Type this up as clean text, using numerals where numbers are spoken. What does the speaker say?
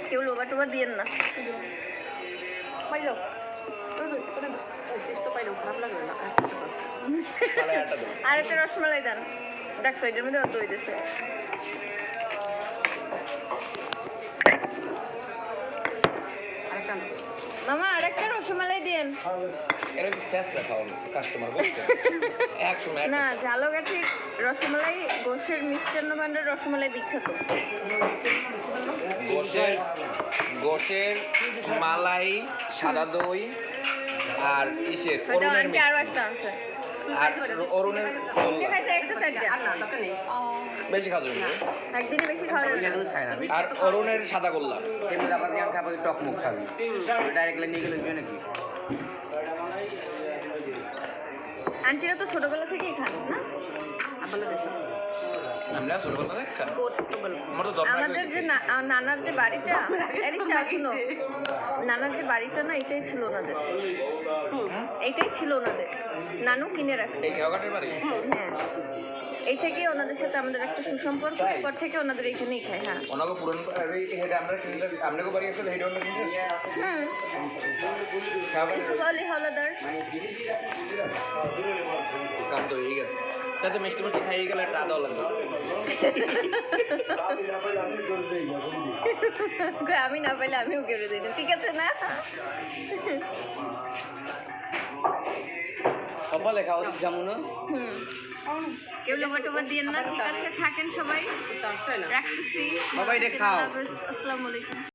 কেউ লোবা টোবা দিয়েন না। আর একটা রসমালাই দেন, দেখছো এটার মধ্যে অত হইতেছে। মামা আর একটা রসমালাই দিয়েন। না, ঝালকাঠি রসমালাই গোশের মিষ্টান্ন ভান্ডার রসমালাই বিখ্যাত। গোশের মালাই, সাদা দই আর ইসের অরুণের মিষ্টি। আরো একটা আছে আর অরুণের বেশি খাওয়া যাবে, একদিনে বেশি খাওয়া যাবে। আর অরুণের সাদা গোল্লা। টক মুখ খাবি ডাইরেক্টলি নিয়ে গেলে নাকি? আন্টিরা তো ছোটবেলা থেকেই খান না? আমাদের যে নানার যে বাড়িটা, শুনো, নানার যে বাড়িটা না, এটাই ছিল ওনাদের। এইটাই ছিল ওনাদের, নানু কিনে রাখছে। হ্যাঁ, এই থেকে ওনাদের সাথে আমাদের একটা সুসম্পর্ক, পর থেকে ওনাদের এখানেই খাই। হ্যাঁ, হলদার তাতে মিষ্টি মিষ্টি খাইয়ে গেলে একটা আদাও লাগবে। আমি না পাইলে আমিও কেড়ে দিই, ঠিক আছে না? কপালে খাওয়া যেমন না। কেউ লোবা টোবা দিয়েন না, ঠিক আছে? থাকেন সবাই, রাখতেছি। বাবা এটা খাও। আসসালামু আলাইকুম।